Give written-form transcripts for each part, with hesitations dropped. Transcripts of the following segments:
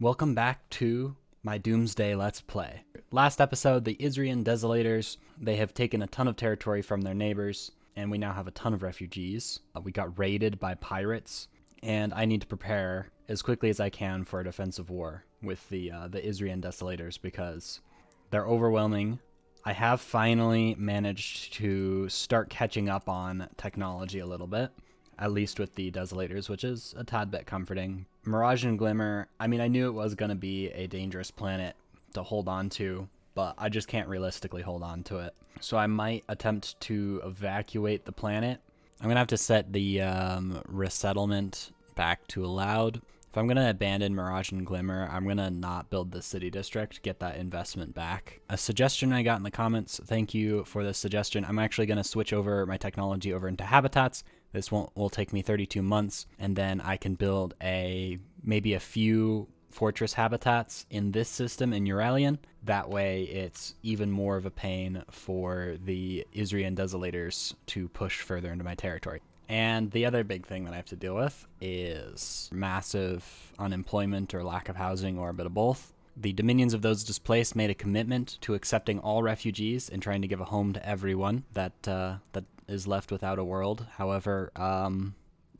Welcome back to my Doomsday Let's Play. Last episode, the Isrian Desolators, they have taken a ton of territory from their neighbors, and we now have a ton of refugees. We got raided by pirates, and I need to prepare as quickly as I can for a defensive war with the Isrian Desolators because they're overwhelming. I have finally managed to start catching up on technology a little bit, at least with the Desolators, which is a tad bit comforting. Mirage and Glimmer, I mean, I knew it was going to be a dangerous planet to hold on to, but I just can't realistically hold on to it. So I might attempt to evacuate the planet. I'm going to have to set the resettlement back to allowed. If I'm going to abandon Mirage and Glimmer, I'm going to not build the city district, get that investment back. A suggestion I got in the comments, thank you for this suggestion. I'm actually going to switch over my technology over into habitats. This will take me 32 months, and then I can build maybe a few fortress habitats in this system in Euralian. That way it's even more of a pain for the Isrian Desolators to push further into my territory. And the other big thing that I have to deal with is massive unemployment or lack of housing or a bit of both. The dominions of those displaced made a commitment to accepting all refugees and trying to give a home to everyone that is left without a world. However,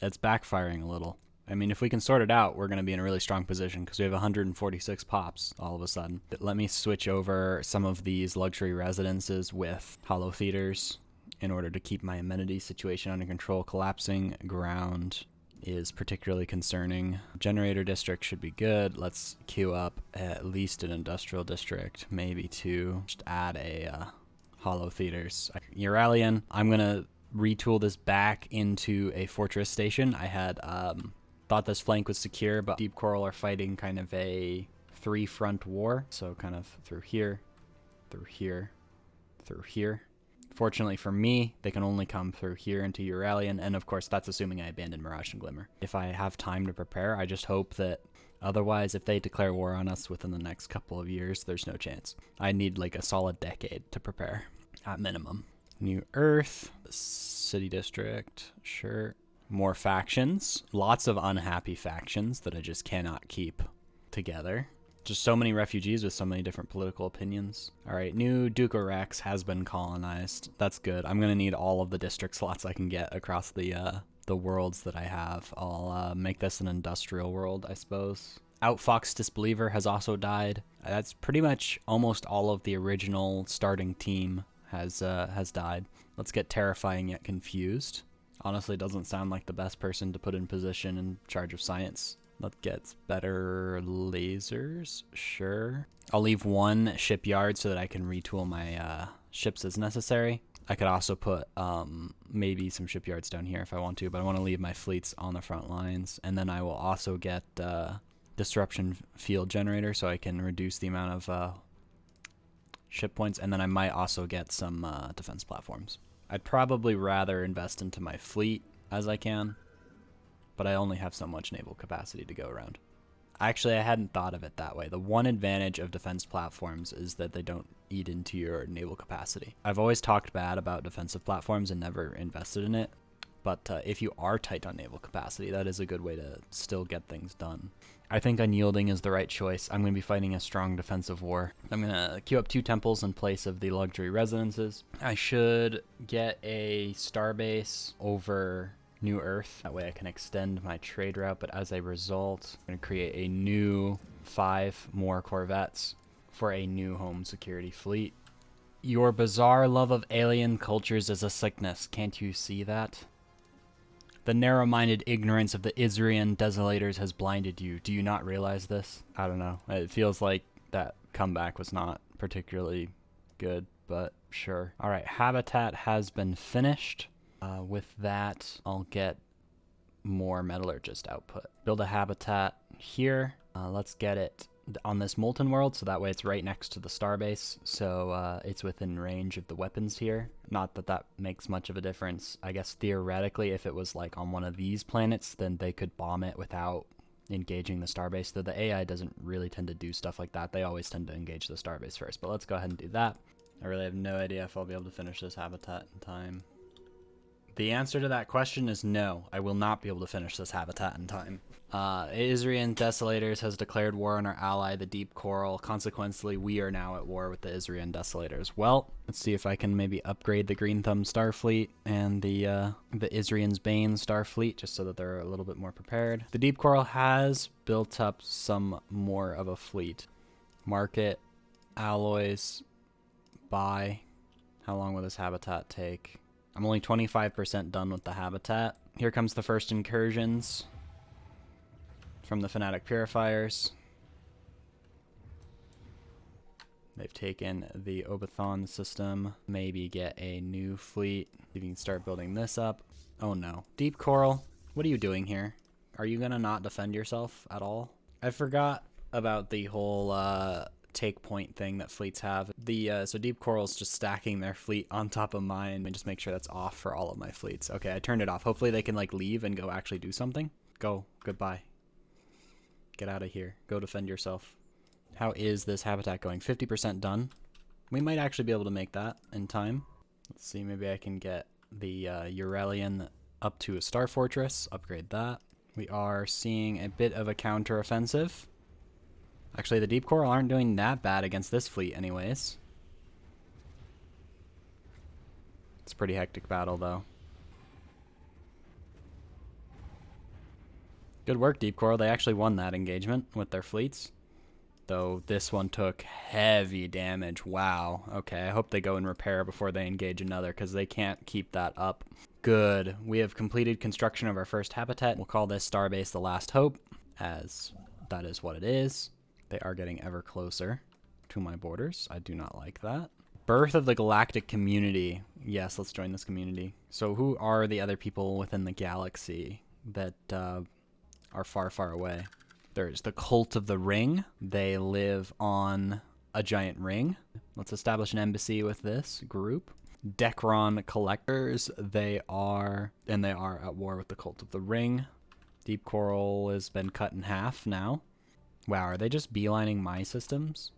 it's backfiring a little. I mean, if we can sort it out, we're going to be in a really strong position because we have 146 pops all of a sudden. Let me switch over some of these luxury residences with hollow theaters in order to keep my amenity situation under control. Collapsing ground is particularly concerning. Generator district should be good. Let's queue up at least an industrial district, maybe two. Just add a hollow theaters. Euralian, I'm going to retool this back into a fortress station. I had thought this flank was secure, but Deep Coral are fighting kind of a three-front war. So kind of through here, through here, through here. Fortunately for me, they can only come through here into Euralian, and of course that's assuming I abandon Mirage and Glimmer. If I have time to prepare, I just hope that otherwise, if they declare war on us within the next couple of years, there's no chance. I need like a solid decade to prepare, at minimum. New Earth, city district, sure. More factions, lots of unhappy factions that I just cannot keep together. Just so many refugees with so many different political opinions. All right, new Duke Rex has been colonized. That's good. I'm gonna need all of the district slots I can get across the worlds that I have. I'll make this an industrial world, I suppose. Outfox Disbeliever has also died. That's pretty much almost all of the original starting team has died. Let's get Terrifying Yet Confused. Honestly, doesn't sound like the best person to put in position in charge of science. Let's get better lasers, sure. I'll leave one shipyard so that I can retool my ships as necessary. I could also put maybe some shipyards down here if I want to, but I want to leave my fleets on the front lines. And then I will also get disruption field generator so I can reduce the amount of ship points. And then I might also get some defense platforms. I'd probably rather invest into my fleet as I can, but I only have so much naval capacity to go around. Actually, I hadn't thought of it that way. The one advantage of defense platforms is that they don't eat into your naval capacity. I've always talked bad about defensive platforms and never invested in it, but if you are tight on naval capacity, that is a good way to still get things done. I think unyielding is the right choice. I'm going to be fighting a strong defensive war. I'm going to queue up 2 temples in place of the luxury residences. I should get a starbase over New Earth. That way I can extend my trade route, but as a result, I'm going to create a new 5 more corvettes for a new home security fleet. Your bizarre love of alien cultures is a sickness. Can't you see that? The narrow-minded ignorance of the Isrian Desolators has blinded you. Do you not realize this? I don't know. It feels like that comeback was not particularly good, but sure. All right, habitat has been finished. With that, I'll get more metallurgist output. Build a habitat here. Let's get it on this molten world, so that way it's right next to the starbase, so it's within range of the weapons here. Not that that makes much of a difference. I guess theoretically, if it was like on one of these planets, then they could bomb it without engaging the starbase, though the AI doesn't really tend to do stuff like that. They always tend to engage the starbase first, but let's go ahead and do that. I really have no idea if I'll be able to finish this habitat in time. The answer to that question is no. I will not be able to finish this habitat in time. Isrian Desolators has declared war on our ally, the Deep Coral. Consequently, we are now at war with the Isrian Desolators. Well, let's see if I can maybe upgrade the Green Thumb Starfleet and the Isrian's Bane Starfleet, just so that they're a little bit more prepared. The Deep Coral has built up some more of a fleet. Market, alloys, buy. How long will this habitat take? I'm only 25% done with the habitat. Here comes the first incursions from the Fanatic Purifiers. They've taken the Obathon system. Maybe get a new fleet. You can start building this up. Oh no. Deep Coral, what are you doing here? Are you gonna not defend yourself at all? I forgot about the whole take point thing that fleets have. So Deep Coral's just stacking their fleet on top of mine, and just make sure that's off for all of my fleets. Okay, I turned it off. Hopefully they can like leave and go actually do something. Go. Goodbye. Get out of here. Go defend yourself. How is this habitat going? 50% done. We might actually be able to make that in time. Let's see, maybe I can get the Eurelian up to a Star Fortress. Upgrade that. We are seeing a bit of a counter-offensive. Actually, the Deep Coral aren't doing that bad against this fleet anyways. It's a pretty hectic battle, though. Good work, Deep Coral. They actually won that engagement with their fleets. Though this one took heavy damage. Wow. Okay, I hope they go and repair before they engage another, because they can't keep that up. Good. We have completed construction of our first habitat. We'll call this Starbase the Last Hope, as that is what it is. They are getting ever closer to my borders. I do not like that. Birth of the Galactic Community. Yes, let's join this community. So who are the other people within the galaxy that are far, far away? There's the Cult of the Ring. They live on a giant ring. Let's establish an embassy with this group. Dekron Collectors. They are at war with the Cult of the Ring. Deep Coral has been cut in half now. Wow, are they just beelining my systems?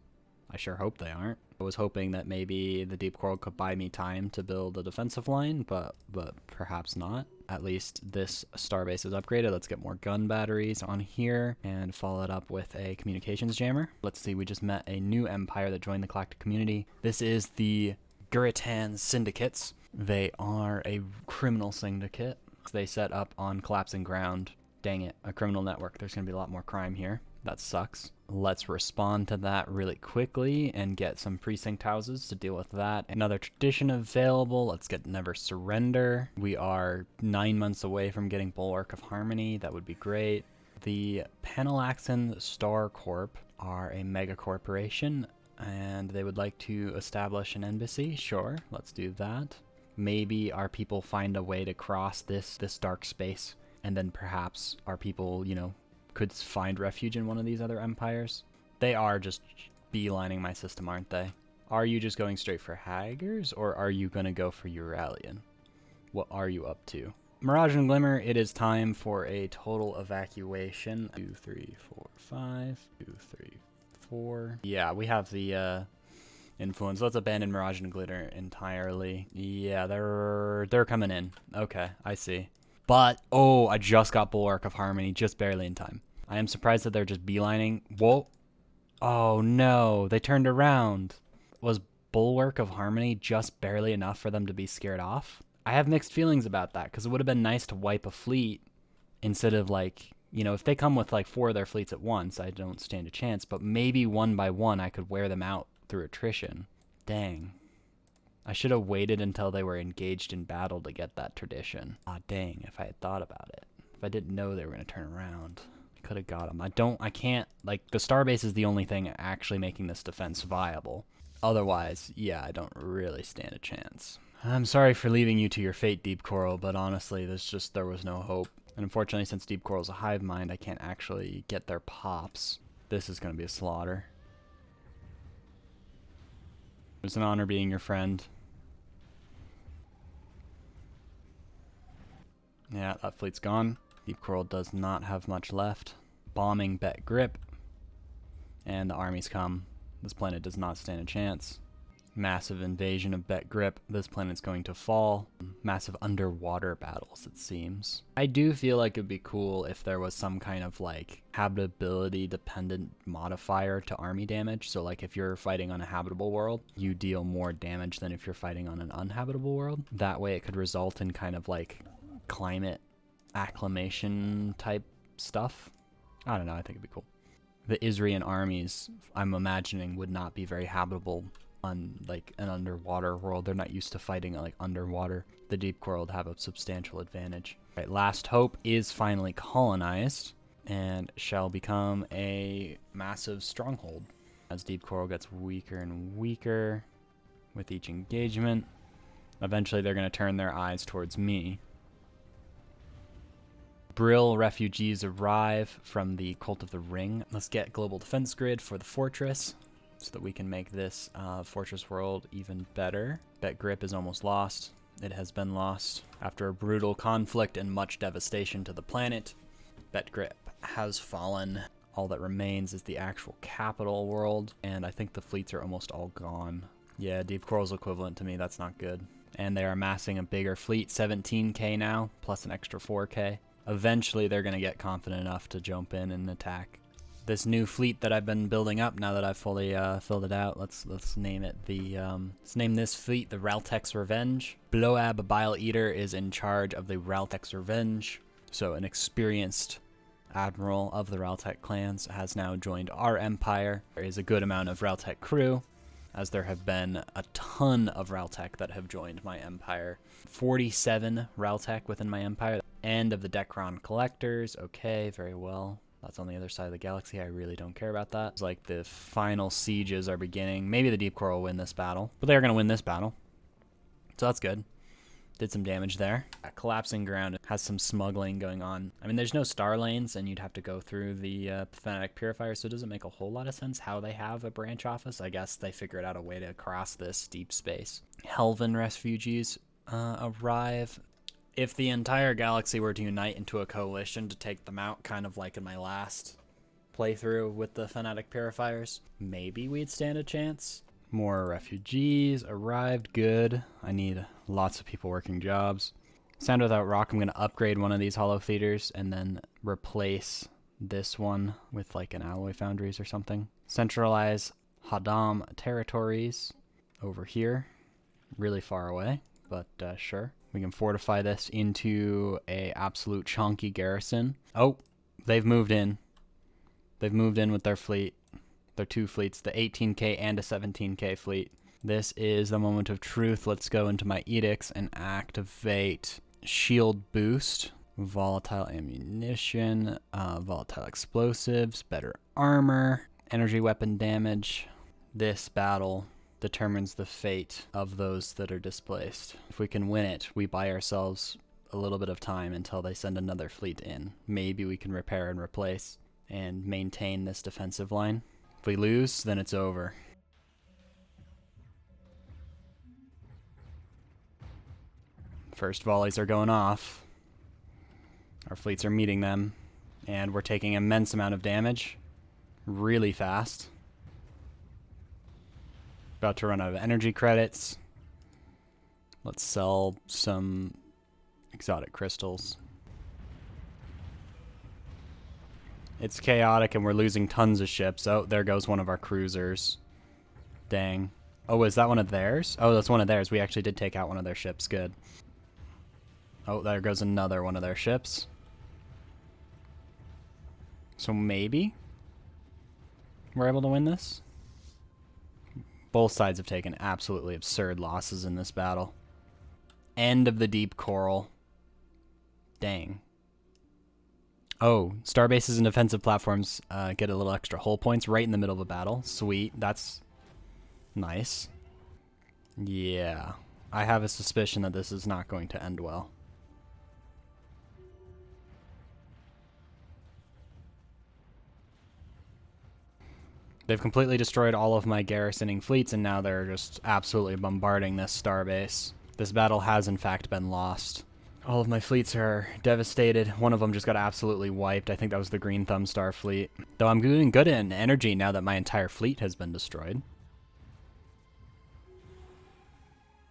I sure hope they aren't. I was hoping that maybe the Deep Coral could buy me time to build a defensive line, but perhaps not. At least this starbase is upgraded. Let's get more gun batteries on here and follow it up with a communications jammer. Let's see, we just met a new empire that joined the galactic community. This is the Guritan Syndicates. They are a criminal syndicate. They set up on collapsing ground. Dang it, a criminal network. There's gonna be a lot more crime here. That sucks. Let's respond to that really quickly and get some precinct houses to deal with that. Another tradition available. Let's get Never Surrender. We are 9 months away from getting Bulwark of Harmony. That would be great. The Panalaxan Star Corp are a mega corporation, and they would like to establish an embassy. Sure, let's do that. Maybe our people find a way to cross this dark space, and then perhaps our people, could find refuge in one of these other empires. They are just beelining my system, aren't they? Are you just going straight for Haggers, or are you going to go for Euralian? What are you up to? Mirage and Glimmer, it is time for a total evacuation. 2, 3, 4, 5. 2, 3, 4. Yeah, we have the influence. Let's abandon Mirage and Glitter entirely. Yeah, they're coming in. Okay, I see. But, oh, I just got Bulwark of Harmony, just barely in time. I am surprised that they're just beelining. Whoa. Oh, no. They turned around. Was Bulwark of Harmony just barely enough for them to be scared off? I have mixed feelings about that, because it would have been nice to wipe a fleet instead of, if they come with, 4 of their fleets at once, I don't stand a chance. But maybe one by one, I could wear them out through attrition. Dang. I should have waited until they were engaged in battle to get that tradition. Ah, dang, if I had thought about it. If I didn't know they were going to turn around, I could have got them. I can't, the starbase is the only thing actually making this defense viable. Otherwise, yeah, I don't really stand a chance. I'm sorry for leaving you to your fate, Deep Coral, but honestly, there was no hope. And unfortunately, since Deep Coral's a hive mind, I can't actually get their pops. This is going to be a slaughter. It was an honor being your friend. Yeah, that fleet's gone. Deep Coral does not have much left. Bombing Bet Grip. And the armies come. This planet does not stand a chance. Massive invasion of Bet Grip. This planet's going to fall. Massive underwater battles, it seems. I do feel like it'd be cool if there was some kind of like habitability dependent modifier to army damage. So like if you're fighting on a habitable world, you deal more damage than if you're fighting on an uninhabitable world. That way it could result in kind of like climate acclimation type stuff. I don't know, I think it'd be cool. The Isrian armies, I'm imagining, would not be very habitable on like an underwater world. They're not used to fighting like underwater. The deep core would have a substantial advantage. Right, Last Hope is finally colonized and shall become a massive stronghold as deep coral gets weaker and weaker with each engagement. Eventually they're going to turn their eyes towards me. Brill refugees arrive from the Cult of the Ring. Let's get global defense grid for the fortress so that we can make this fortress world even better. Bet Grip is almost lost. It has been lost after a brutal conflict and much devastation to the planet. Bet Grip has fallen. All that remains is the actual capital world, and I think the fleets are almost all gone. Yeah, Deep Coral's equivalent to me. That's not good. And they are amassing a bigger fleet, 17k now, plus an extra 4k. Eventually, they're going to get confident enough to jump in and attack. This new fleet that I've been building up, now that I've fully filled it out, let's name it the let's name this fleet the Raltek's Revenge. Bloab Bile Eater is in charge of the Raltek's Revenge, so an experienced admiral of the Raltek clans has now joined our empire. There is a good amount of Raltek crew, as there have been a ton of Raltek that have joined my empire. 47 Raltek within my empire. End of the Decron Collectors. Okay, very well. That's on the other side of the galaxy. I really don't care about that. It's like the final sieges are beginning. Maybe the Deep Core will win this battle, but they're going to win this battle. So that's good. Did some damage there. Collapsing ground has some smuggling going on. I mean, there's no star lanes, and you'd have to go through the Fanatic Purifier, so it doesn't make a whole lot of sense how they have a branch office. I guess they figured out a way to cross this deep space. Helvan refugees arrive. If the entire galaxy were to unite into a coalition to take them out, kind of like in my last playthrough with the Fanatic Purifiers, maybe we'd stand a chance. More refugees arrived. Good. I need lots of people working jobs. Sound Without Rock, I'm going to upgrade one of these hollow theaters and then replace this one with like an alloy foundries or something. Centralize Hadam territories over here. Really far away, but sure. We can fortify this into a absolute chunky garrison. Oh, they've moved in. They've moved in with their fleet. Their two fleets, the 18k and a 17k fleet. This is the moment of truth. Let's go into my edicts and activate shield boost, volatile ammunition, volatile explosives, better armor, energy weapon damage. This battle determines the fate of those that are displaced. If we can win it, we buy ourselves a little bit of time until they send another fleet in. Maybe we can repair and replace and maintain this defensive line. If we lose, then it's over. First volleys are going off. Our fleets are meeting them, and we're taking an immense amount of damage really fast. About to run out of energy credits. Let's sell some exotic crystals. It's chaotic and we're losing tons of ships. Oh, there goes one of our cruisers. Dang. Oh, is that one of theirs? Oh, that's one of theirs. We actually did take out one of their ships. Good. Oh, there goes another one of their ships. So maybe we're able to win this. Both sides have taken absolutely absurd losses in this battle. End of the Deep Coral. Dang. Oh, star bases and defensive platforms get a little extra hull points right in the middle of a battle. Sweet. That's nice. Yeah. I have a suspicion that this is not going to end well. They've completely destroyed all of my garrisoning fleets, and now they're just absolutely bombarding this starbase. This battle has, in fact, been lost. All of my fleets are devastated. One of them just got absolutely wiped. I think that was the Green Thumb Star fleet. Though I'm doing good in energy now that my entire fleet has been destroyed.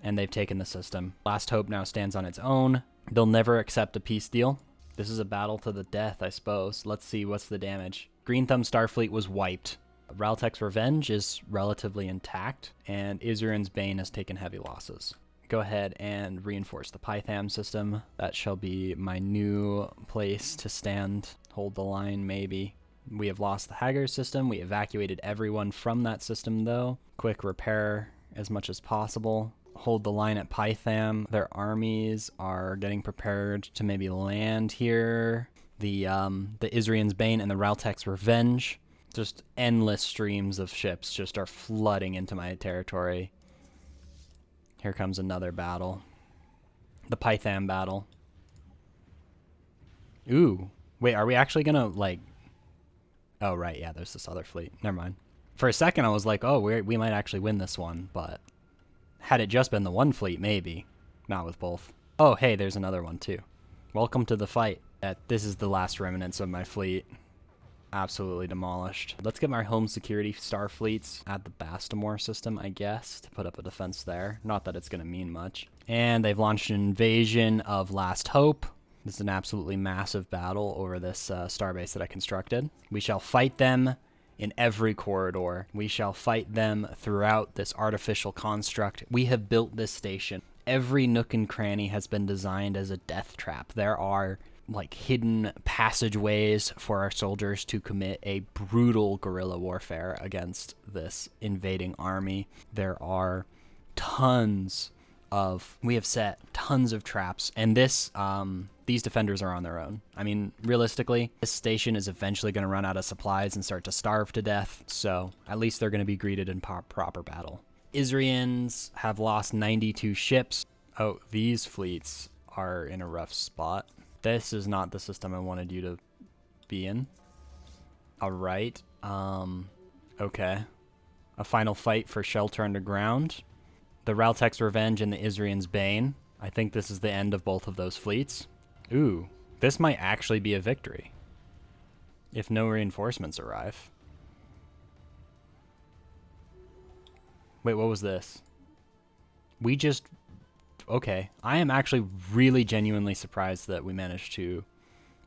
and they've taken the system. Last Hope now stands on its own. They'll never accept a peace deal. This is a battle to the death, I suppose. Let's see, what's the damage? Green Thumb Starfleet was wiped. Raltek's Revenge is relatively intact, and Izurian's Bane has taken heavy losses. Go ahead and reinforce the Pytham system. That shall be my new place to stand. Hold the line, maybe. We have lost the Haggard system. We evacuated everyone from that system, though. Quick repair as much as possible. Hold the line at Pytham. Their armies are getting prepared to maybe land here. The Izurian's Bane and the Raltek's Revenge. Just endless streams of ships just are flooding into my territory. Here comes another battle. The Pytham battle. Ooh. Wait, are we actually gonna, like... Oh, right, yeah, there's this other fleet. Never mind. For a second, I was like, oh, we might actually win this one, but... Had it just been the one fleet, maybe. Not with both. Oh, hey, there's another one, too. Welcome to the fight. This is the last remnants of my fleet. Absolutely demolished. Let's get my home security star fleets at the Bastamore system, I guess, to put up a defense there. Not that it's going to mean much. And they've launched an invasion of Last Hope. This is an absolutely massive battle over this starbase that I constructed. We shall fight them in every corridor. We shall fight them throughout this artificial construct. We have built this station. Every nook and cranny has been designed as a death trap. There are like hidden passageways for our soldiers to commit a brutal guerrilla warfare against this invading army. There are we have set tons of traps, and these defenders are on their own. I mean, realistically, this station is eventually going to run out of supplies and start to starve to death, so at least they're going to be greeted in proper battle. Izrians have lost 92 ships. Oh, these fleets are in a rough spot. This is not the system I wanted you to be in. Alright. Okay. A final fight for shelter underground. The Raltek's Revenge and the Izurian's Bane. I think this is the end of both of those fleets. Ooh. This might actually be a victory. If no reinforcements arrive. Wait, what was this? We just... Okay, I am actually really genuinely surprised that we managed to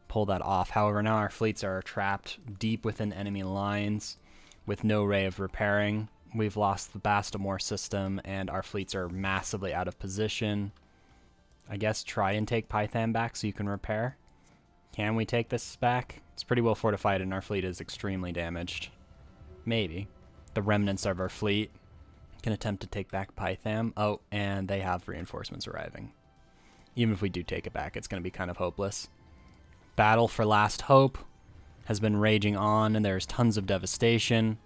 pull that off. However, now our fleets are trapped deep within enemy lines with no way of repairing. We've lost the Bastamore system, and our fleets are massively out of position. I guess try and take Pytham back so you can repair. Can we take this back? It's pretty well fortified, and our fleet is extremely damaged. Maybe. The remnants of our fleet can attempt to take back Pytham. Oh, and they have reinforcements arriving. Even if we do take it back, it's going to be kind of hopeless. Battle for Last Hope has been raging on, and there's tons of devastation.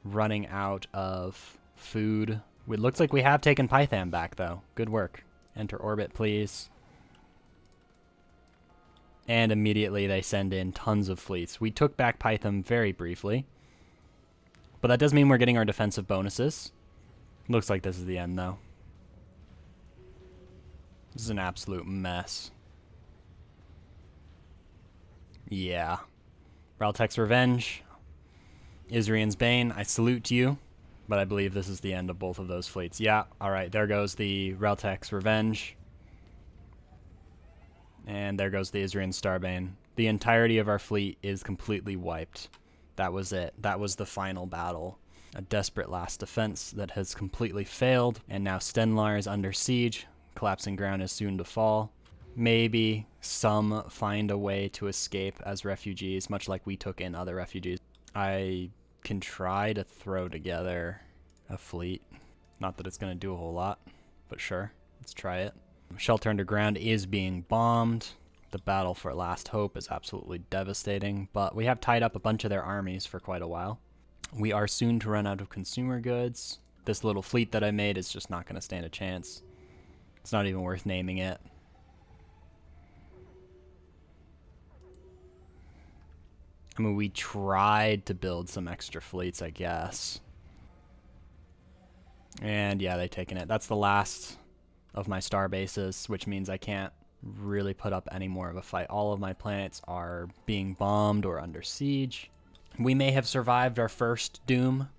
Running out of food. It looks like we have taken Pytham back, though. Good work. Enter orbit, please. And immediately they send in tons of fleets. We took back Pytham very briefly, but that does mean we're getting our defensive bonuses. Looks like this is the end, though. This is an absolute mess. Yeah. Raltek's Revenge. Izurian's Bane, I salute to you, but I believe this is the end of both of those fleets. Yeah, alright, there goes the Raltek's Revenge. And there goes the Izurian Starbane. The entirety of our fleet is completely wiped. That was it. That was the final battle. A desperate last defense that has completely failed, and now Stenlar is under siege. Collapsing ground is soon to fall. Maybe some find a way to escape as refugees, much like we took in other refugees. I can try to throw together a fleet. Not that it's going to do a whole lot, but sure, let's try it. Shelter underground is being bombed. The battle for Last Hope is absolutely devastating, but we have tied up a bunch of their armies for quite a while. We are soon to run out of consumer goods. This little fleet that I made is just not going to stand a chance. It's not even worth naming it. I mean, we tried to build some extra fleets, I guess. And yeah, they've taken it. That's the last of my star bases, which means I can't really put up any more of a fight. All of my planets are being bombed or under siege. We may have survived our first doom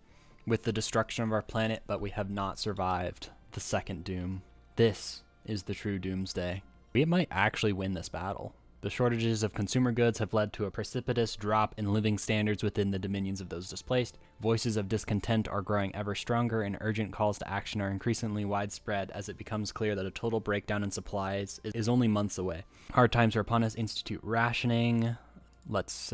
with the destruction of our planet, but we have not survived the second Doom. This is the true Doomsday. We might actually win this battle. The shortages of consumer goods have led to a precipitous drop in living standards within the dominions of those displaced. Voices of discontent are growing ever stronger, and urgent calls to action are increasingly widespread as it becomes clear that a total breakdown in supplies is only months away. Hard times are upon us. Institute rationing. Let's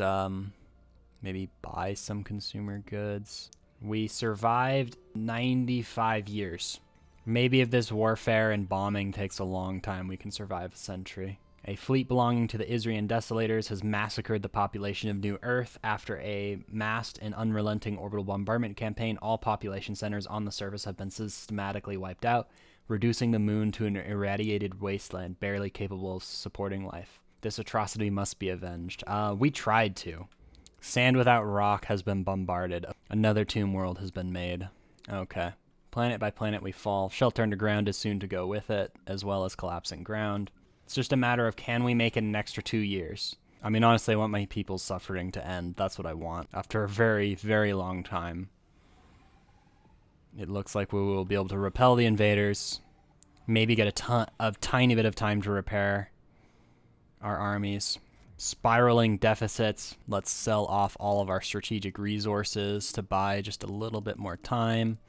maybe buy some consumer goods. We survived 95 years. Maybe if this warfare and bombing takes a long time, we can survive a century. A fleet belonging to the Isrian Desolators has massacred the population of New Earth. After a massed and unrelenting orbital bombardment campaign, all population centers on the surface have been systematically wiped out, reducing the moon to an irradiated wasteland barely capable of supporting life. This atrocity must be avenged. We tried to. Sand without rock has been bombarded. Another tomb world has been made. Okay. Planet by planet we fall. Shelter underground is soon to go with it, as well as collapsing ground. It's just a matter of, can we make it an extra 2 years? I mean, honestly, I want my people's suffering to end. That's what I want. After a very, very long time. It looks like we will be able to repel the invaders. Maybe get a tiny bit of time to repair our armies. Spiraling deficits. Let's sell off all of our strategic resources to buy just a little bit more time.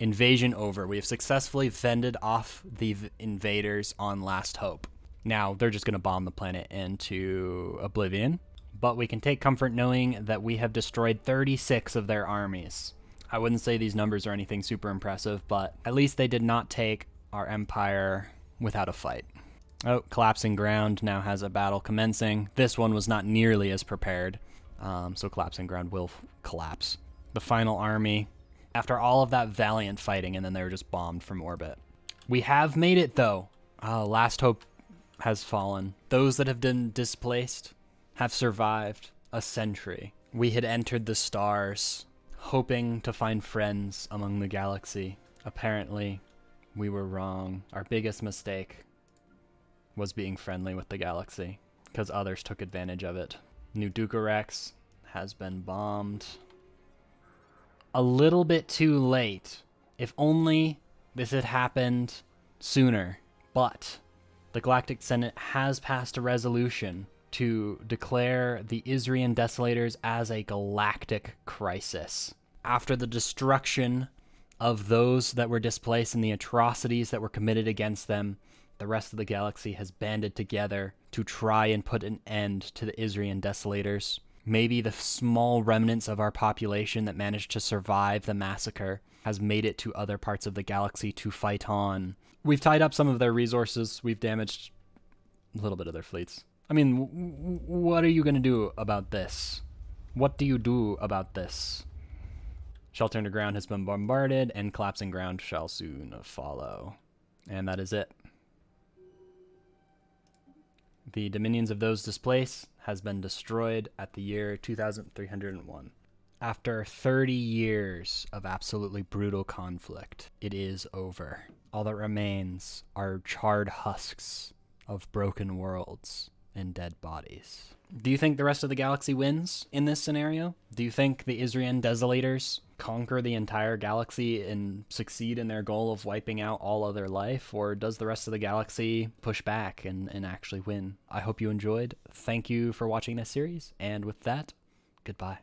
Invasion over. We have successfully fended off the invaders on last hope. Now, they're just going to bomb the planet into oblivion, but we can take comfort knowing that we have destroyed 36 of their armies. I wouldn't say these numbers are anything super impressive, but at least they did not take our empire without a fight. Oh, collapsing ground now has a battle commencing. This one was not nearly as prepared, so collapsing ground will collapse. The final army. After all of that valiant fighting, and then they were just bombed from orbit. We have made it, though. Last hope has fallen. Those that have been displaced have survived a century. We had entered the stars, hoping to find friends among the galaxy. Apparently, we were wrong. Our biggest mistake was being friendly with the galaxy, because others took advantage of it. New Ducarex has been bombed. A little bit too late. If only this had happened sooner. But the Galactic Senate has passed a resolution to declare the Isrian Desolators as a galactic crisis. After the destruction of those that were displaced and the atrocities that were committed against them, the rest of the galaxy has banded together to try and put an end to the Isrian Desolators. Maybe the small remnants of our population that managed to survive the massacre has made it to other parts of the galaxy to fight on. We've tied up some of their resources. We've damaged a little bit of their fleets. I mean, what are you going to do about this? What do you do about this? Shelter underground has been bombarded, and collapsing ground shall soon follow. And that is it. The dominions of those displaced has been destroyed at the year 2301. After 30 years of absolutely brutal conflict, it is over. All that remains are charred husks of broken worlds and dead bodies. Do you think the rest of the galaxy wins in this scenario? Do you think the Isrian Desolators conquer the entire galaxy and succeed in their goal of wiping out all other life? Or does the rest of the galaxy push back and actually win? I hope you enjoyed. Thank you for watching this series. And with that, goodbye.